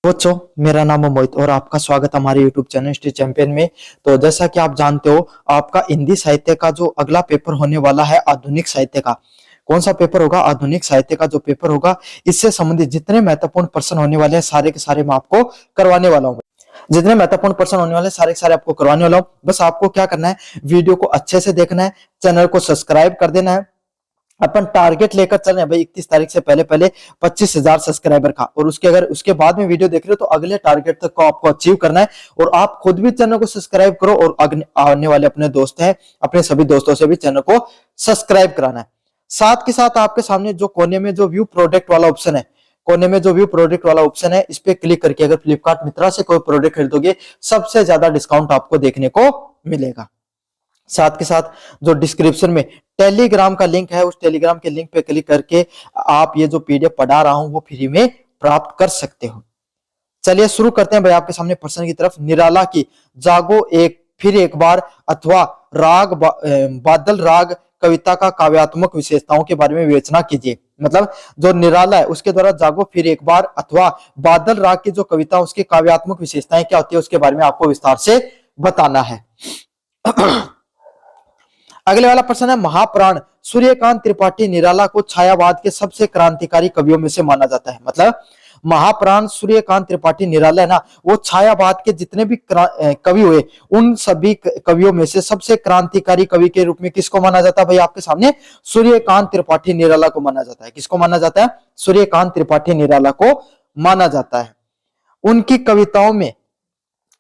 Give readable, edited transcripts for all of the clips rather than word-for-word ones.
बच्चों, मेरा नाम है मोहित और आपका स्वागत है हमारे YouTube चैनल हिस्ट्री चैंपियन में। तो जैसा कि आप जानते हो, आपका हिंदी साहित्य का जो अगला पेपर होने वाला है आधुनिक साहित्य का। कौन सा पेपर होगा? आधुनिक साहित्य का जो पेपर होगा, इससे संबंधित जितने महत्वपूर्ण प्रश्न होने वाले हैं सारे के सारे मैं आपको करवाने वाला हूँ। जितने महत्वपूर्ण प्रश्न होने वाले सारे के सारे आपको करवाने वाला हूँ। बस आपको क्या करना है, वीडियो को अच्छे से देखना है, चैनल को सब्सक्राइब कर देना है। अपन टारगेट लेकर चल रहे हैं भाई 31 तारीख से पहले पहले 25,000 सब्सक्राइबर का, और उसके बाद में वीडियो देख रहे हो तो अगले टारगेट तक को आपको अचीव करना है। और आप खुद भी चैनल को सब्सक्राइब करो और आने वाले अपने दोस्त हैं, अपने सभी दोस्तों से भी चैनल को सब्सक्राइब कराना है। साथ के साथ आपके सामने जो कोने में जो व्यू प्रोडक्ट वाला ऑप्शन है, कोने में जो व्यू प्रोडक्ट वाला ऑप्शन है, इस पे क्लिक करके अगर फ्लिपकार्ट मित्रा से कोई प्रोडक्ट खरीदोगे, सबसे ज्यादा डिस्काउंट आपको देखने को मिलेगा। साथ के साथ जो डिस्क्रिप्शन में टेलीग्राम का लिंक है, उस टेलीग्राम के लिंक पे क्लिक करके आप ये जो पीडीएफ पढ़ा रहा हूं वो फ्री में प्राप्त कर सकते हो। चलिए शुरू करते हैं भाई आपके सामने प्रश्न की तरफ। निराला की जागो फिर एक बार अथवा बादल राग कविता का काव्यात्मक विशेषताओं के बारे में विवेचना कीजिए। मतलब जो निराला है उसके द्वारा जागो फिर एक बार अथवा बादल राग की जो कविता उसकी काव्यात्मक विशेषताएं क्या होती है उसके बारे में आपको विस्तार से बताना है। अगले वाला प्रश्न है, महाप्राण सूर्यकांत त्रिपाठी निराला को छायावाद के सबसे क्रांतिकारी कवियों में से माना जाता है। मतलब महाप्राण सूर्यकांत त्रिपाठी निराला है ना, वो छायावाद के जितने भी कवि हुए उन सभी कवियों में से सबसे क्रांतिकारी कवि के रूप में किसको माना जाता है भाई? आपके सामने सूर्यकांत त्रिपाठी निराला को माना जाता है। किसको माना जाता है? सूर्यकांत त्रिपाठी निराला को माना जाता है। उनकी कविताओं में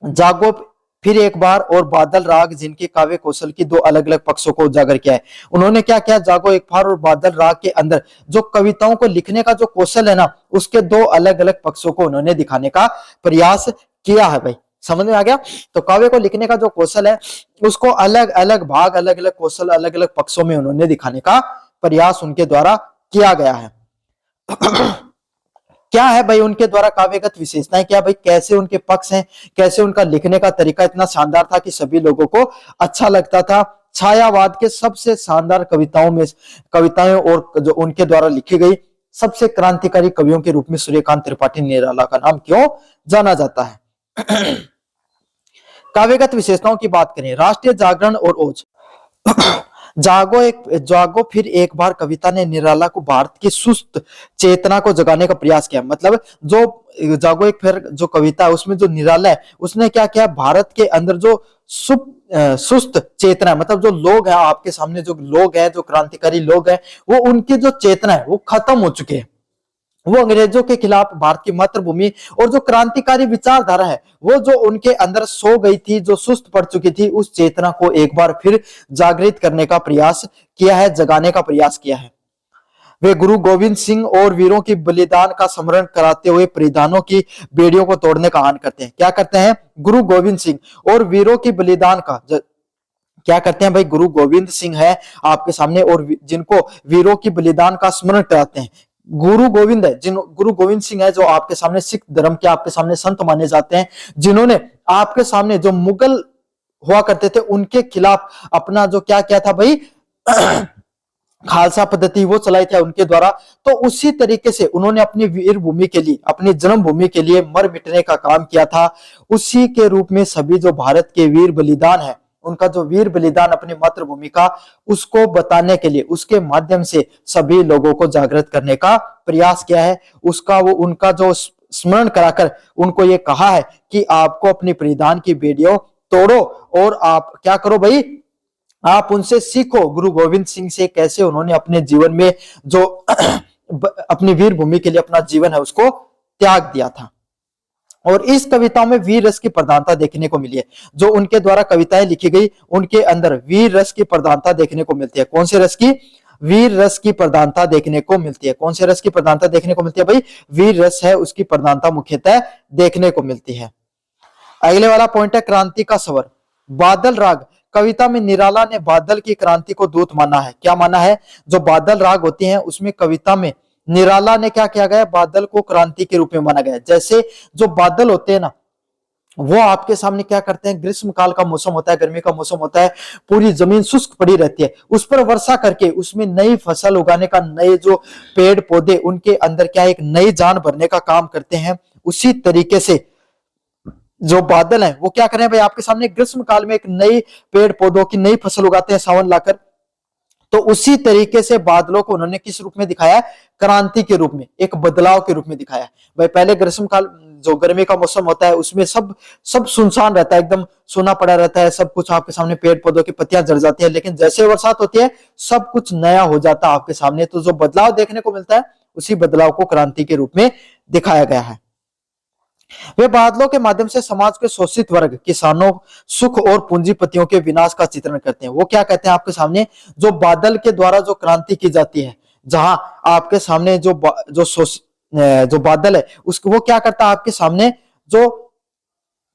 जागो फिर एक बार और बादल राग जिनके काव्य कौशल की दो अलग अलग पक्षों को उजागर किया है। उन्होंने क्या किया? जागो एक बार और बादल राग के अंदर जो कविताओं को लिखने का जो कौशल है ना, उसके दो अलग अलग पक्षों को उन्होंने दिखाने का प्रयास किया है भाई। समझ में आ गया? तो काव्य को लिखने का जो कौशल है उसको अलग अलग भाग, अलग अलग कौशल, अलग अलग पक्षों में उन्होंने दिखाने का प्रयास उनके द्वारा किया गया है। क्या है भाई उनके द्वारा काव्यगत विशेषताएं? क्या भाई कैसे उनके पक्ष हैं, कैसे उनका लिखने का तरीका इतना शानदार था कि सभी लोगों को अच्छा लगता था। छायावाद के सबसे शानदार कविताएं और जो उनके द्वारा लिखी गई सबसे क्रांतिकारी कवियों के रूप में सूर्यकांत त्रिपाठी निराला का नाम क्यों जाना जाता है? काव्यगत विशेषताओं की बात करें, राष्ट्रीय जागरण और ओज। जागो फिर एक बार कविता ने निराला को भारत की सुस्त चेतना को जगाने का प्रयास किया। मतलब जो जागो एक फिर जो कविता है उसमें जो निराला है उसने क्या किया? भारत के अंदर जो सुस्त चेतना है, मतलब जो लोग हैं आपके सामने, जो लोग हैं, जो क्रांतिकारी लोग हैं, वो उनकी जो चेतना है वो खत्म हो चुके हैं। वो अंग्रेजों के खिलाफ भारत की मातृभूमि और जो क्रांतिकारी विचारधारा है वो जो उनके अंदर सो गई थी, जो सुस्त पड़ चुकी थी, उस चेतना को एक बार फिर जागृत करने का प्रयास किया है, जगाने का प्रयास किया है। वे गुरु गोविंद सिंह और वीरों की बलिदान का स्मरण कराते हुए परिधानों की बेड़ियों को तोड़ने का आह्वान करते हैं। क्या करते हैं? गुरु गोविंद सिंह और वीरों की बलिदान का क्या करते हैं भाई? गुरु गोविंद सिंह है आपके सामने और जिनको वीरों की बलिदान का स्मरण कराते हैं। गुरु गोविंद है, गुरु गोविंद सिंह है जो आपके सामने सिख धर्म के आपके सामने संत माने जाते हैं, जिन्होंने आपके सामने जो मुगल हुआ करते थे उनके खिलाफ अपना जो क्या किया था भाई खालसा पद्धति वो चलाई थी उनके द्वारा। तो उसी तरीके से उन्होंने अपनी वीर भूमि के लिए, अपनी जन्मभूमि के लिए मर मिटने का काम किया था। उसी के रूप में सभी जो भारत के वीर बलिदान है, उनका जो वीर बलिदान अपनी मातृभूमि का, उसको बताने के लिए, उसके माध्यम से सभी लोगों को जागृत करने का प्रयास किया है। उनका जो स्मरण कराकर उनको ये कहा है कि आपको अपनी परिधान की बेड़ियों तोड़ो और आप क्या करो भाई? आप उनसे सीखो, गुरु गोविंद सिंह से, कैसे उन्होंने अपने जीवन में जो अपनी वीर भूमि के लिए अपना जीवन है उसको त्याग दिया था। और इस कविताओं में वीर रस की प्रधानता देखने को मिली है। जो उनके द्वारा कविताएं लिखी गई उनके अंदर वीर रस की प्रधानता देखने को मिलती है। कौन से रस की? वीर रस की प्रधानता देखने को मिलती है। कौन से रस की प्रधानता देखने को मिलती है भाई? वीर रस है, उसकी प्रधानता मुख्यतः देखने को मिलती है। अगले वाला पॉइंट है क्रांति का स्वर। बादल राग कविता में निराला ने बादल की क्रांति को दूत माना है। क्या माना है? जो बादल राग होते हैं उसमें कविता में निराला ने क्या किया गया? बादल को क्रांति के रूप में माना गया। जैसे जो बादल होते हैं ना, वो आपके सामने क्या करते हैं, ग्रीष्म काल का मौसम होता है, गर्मी का मौसम होता है, पूरी जमीन शुष्क पड़ी रहती है, उस पर वर्षा करके उसमें नई फसल उगाने का, नए जो पेड़ पौधे उनके अंदर क्या एक नई जान भरने का काम करते हैं। उसी तरीके से जो बादल हैं वो क्या करें भाई, आपके सामने ग्रीष्म काल में एक नई पेड़ पौधों की नई फसल उगाते हैं सावन लाकर। तो उसी तरीके से बादलों को उन्होंने किस रूप में दिखाया, क्रांति के रूप में, एक बदलाव के रूप में दिखाया। भाई पहले ग्रीष्म काल जो गर्मी का मौसम होता है उसमें सब सब सुनसान रहता है, एकदम सूना पड़ा रहता है, सब कुछ आपके सामने पेड़ पौधों की पत्तियां झड़ जाती है, लेकिन जैसे बरसात होती है सब कुछ नया हो जाता है आपके सामने। तो जो बदलाव देखने को मिलता है उसी बदलाव को क्रांति के रूप में दिखाया गया है। वे बादलों के माध्यम से समाज के शोषित वर्ग, किसानों, सुख और पूंजीपतियों के विनाश का चित्रण करते हैं। वो क्या कहते हैं आपके सामने, जो बादल के द्वारा जो क्रांति की जाती है, जहां आपके सामने जो बादल है उसको वो क्या करता है आपके सामने, जो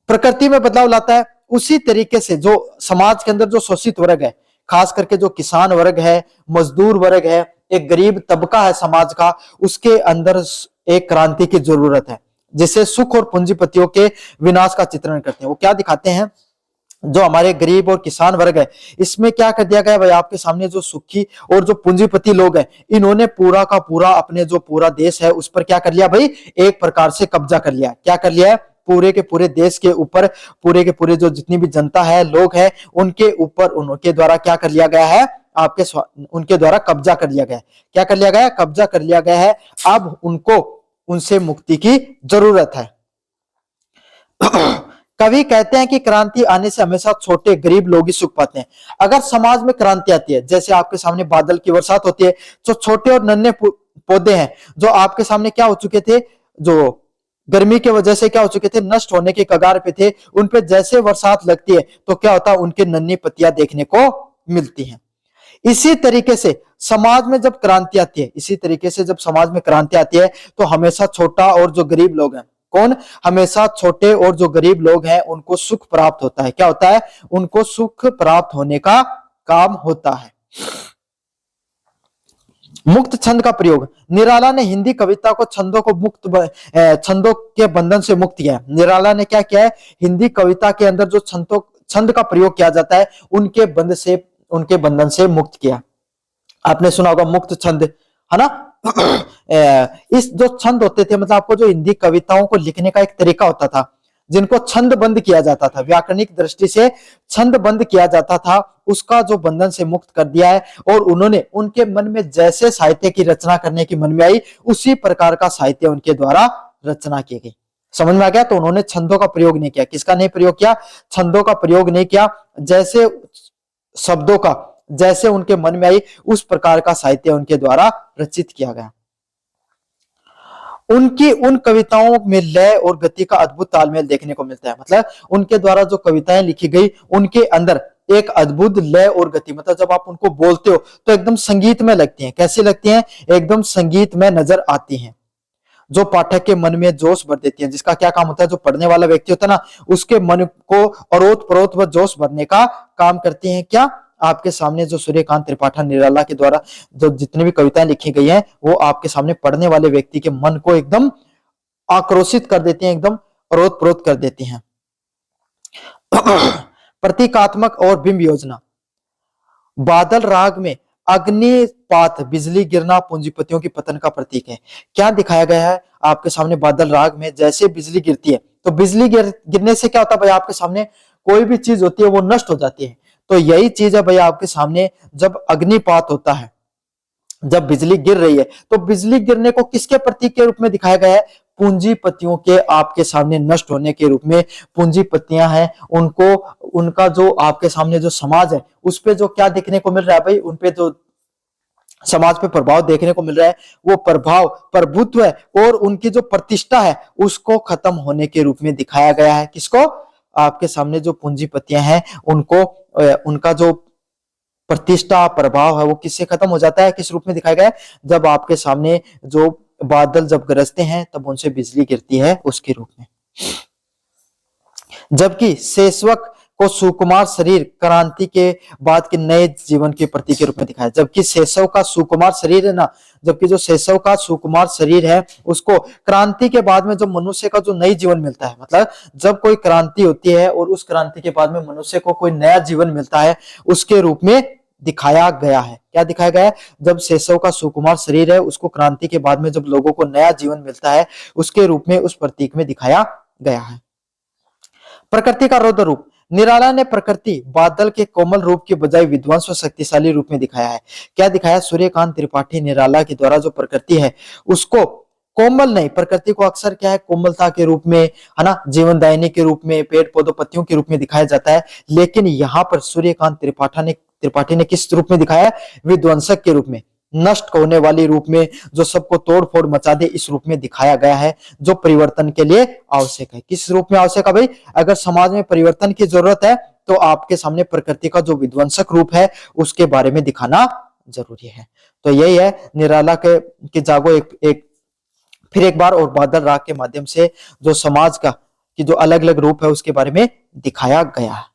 प्रकृति में बदलाव लाता है, उसी तरीके से जो समाज के अंदर जो शोषित वर्ग है, खास करके जो किसान वर्ग है, मजदूर वर्ग है, एक गरीब तबका है समाज का, उसके अंदर एक क्रांति की जरूरत है, जिसे सुख और पूंजीपतियों के विनाश का चित्रण करते हैं। वो क्या दिखाते हैं, जो हमारे गरीब और किसान वर्ग है इसमें क्या कर दिया गया भाई, आपके सामने जो सुखी और जो पूंजीपति लोग हैं इन्होंने पूरा का पूरा अपने जो पूरा देश है उस पर क्या कर लिया भाई, एक प्रकार से कब्जा कर लिया। क्या कर लिया है, पूरे के पूरे देश के ऊपर, पूरे के पूरे जो जितनी भी जनता है, लोग हैं, उनके ऊपर उनके द्वारा क्या कर लिया गया है, उनके द्वारा कब्जा कर लिया गया है। क्या कर लिया गया है, कब्जा कर लिया गया है। अब उनको उनसे मुक्ति की जरूरत है। कवि कहते हैं कि क्रांति आने से हमेशा छोटे गरीब लोग ही सुख पाते हैं। अगर समाज में क्रांति आती है, जैसे आपके सामने बादल की बरसात होती है, जो छोटे और नन्हे पौधे हैं जो आपके सामने क्या हो चुके थे, जो गर्मी की वजह से क्या हो चुके थे, नष्ट होने के कगार पे थे, उन पे जैसे बरसात लगती है तो क्या होता है, उनके नन्ही पत्तियां देखने को मिलती हैं। इसी तरीके से समाज में जब क्रांति आती है, इसी तरीके से जब समाज में क्रांति आती है तो हमेशा छोटा और जो गरीब लोग हैं, कौन, हमेशा छोटे और जो गरीब लोग हैं उनको सुख प्राप्त होता है। क्या होता है, उनको सुख प्राप्त होने का काम होता है। मुक्त छंद का प्रयोग, निराला ने हिंदी कविता को छंदों को छंदों के बंधन से मुक्त किया है। निराला ने क्या किया है, हिंदी कविता के अंदर जो छंद का प्रयोग किया जाता है उनके बंधन से मुक्त किया। आपने सुना होगा मुक्त छंद, है ना। इस जो छंद होते थे, मतलब आपको जो हिंदी कविताओं को लिखने का एक तरीका होता था, जिनको छंद बंद किया जाता था, व्याकरणिक दृष्टि से छंद बंद किया जाता था, उसका जो बंधन से मुक्त कर दिया है। और उन्होंने उनके मन में जैसे साहित्य की रचना करने की मन में आई, उसी प्रकार का साहित्य उनके द्वारा रचना की गई। समझ में आ गया। तो उन्होंने छंदों का प्रयोग नहीं किया। किसका नहीं प्रयोग किया, छंदों का प्रयोग नहीं किया। जैसे शब्दों का जैसे उनके मन में आई उस प्रकार का साहित्य उनके द्वारा रचित किया गया। उनकी उन कविताओं में लय और गति का अद्भुत तालमेल देखने को मिलता है। मतलब उनके द्वारा जो कविताएं लिखी गई उनके अंदर एक अद्भुत लय और गति, मतलब जब आप उनको बोलते हो तो एकदम संगीत में लगती हैं। कैसे लगती हैं, एकदम संगीत में नजर आती हैं, जो पाठक के मन में जोश भर देती है। जिसका क्या काम होता है, जो पढ़ने वाला व्यक्ति होता है ना, उसके मन को अरोत परोत व जोश भरने का काम करती हैं। क्या, आपके सामने जो सूर्यकांत त्रिपाठी निराला के द्वारा जो जितनी भी कविताएं लिखी गई हैं वो आपके सामने पढ़ने वाले व्यक्ति के मन को एकदम आक्रोशित कर देती हैं, एकदम अरोत परोत कर देती हैं। प्रतीकात्मक और बिंब योजना, बादल राग में अग्निपात, बिजली गिरना पूंजीपतियों की पतन का प्रतीक है। क्या दिखाया गया है आपके सामने, बादल राग में जैसे बिजली गिरती है तो बिजली गिरने से क्या होता है भाई, आपके सामने कोई भी चीज होती है वो नष्ट हो जाती है। तो यही चीज है भाई आपके सामने, जब अग्निपात होता है, जब बिजली गिर रही है तो बिजली गिरने को किसके प्रतीक के रूप में दिखाया गया है, पूंजीपतियों के आपके सामने नष्ट होने के रूप में। पूंजीपतियां हैं, उनको उनका जो आपके सामने जो समाज है उस पे जो क्या देखने को मिल रहा है भाई, उनपे जो समाज पे प्रभाव देखने को मिल रहा है, वो प्रभाव प्रभुत्व है और उनकी जो प्रतिष्ठा है उसको खत्म होने के रूप में दिखाया गया है। किसको, आपके सामने जो पूंजीपतियां हैं उनको, उनका जो प्रतिष्ठा प्रभाव है वो किससे खत्म हो जाता है, किस रूप में दिखाया गया है, जब आपके सामने जो बादल जब गरजते हैं तब उनसे बिजली गिरती है उसके रूप में। जबकि शेषवक को सुकुमार शरीर क्रांति के बाद के नए जीवन के प्रतीक के रूप में दिखाया, जबकि शेषव का सुकुमार शरीर है ना, जबकि जो शेषव का सुकुमार शरीर है उसको क्रांति के बाद में जो मनुष्य का जो नई जीवन मिलता है, मतलब जब कोई क्रांति होती है और उस क्रांति के बाद में मनुष्य को कोई नया जीवन मिलता है, उसके रूप में दिखाया गया है। क्या दिखाया गया है? जब शेषव का सुकुमार शरीर है उसको क्रांति के बाद में जब लोगों को नया जीवन मिलता है, उसके रूप में उस प्रतीक में दिखाया गया है। प्रकृति का रौद्र रूप, निराला ने प्रकृति बादल के कोमल रूप के बजाय विध्वंस व शक्तिशाली रूप में दिखाया है। क्या दिखाया? सूर्यकांत त्रिपाठी निराला के द्वारा जो प्रकृति है उसको कोमल नहीं, प्रकृति को अक्सर क्या है कोमलता के रूप में, है ना, जीवनदायिनी के रूप में, पेड़ पौधों पत्तियों के रूप में दिखाया जाता है, लेकिन यहाँ पर सूर्यकांत त्रिपाठी ने किस रूप में दिखाया है? विध्वंसक के रूप में, नष्ट होने वाली रूप में, जो सबको तोड़ फोड़ मचा दे, इस रूप में दिखाया गया है, जो परिवर्तन के लिए आवश्यक है। किस रूप में आवश्यक है भाई? अगर समाज में परिवर्तन की जरूरत है तो आपके सामने प्रकृति का जो विध्वंसक रूप है उसके बारे में दिखाना जरूरी है। तो यही है निराला के जागो एक फिर एक बार और बादल राग के माध्यम से जो समाज का की जो अलग अलग रूप है उसके बारे में दिखाया गया है।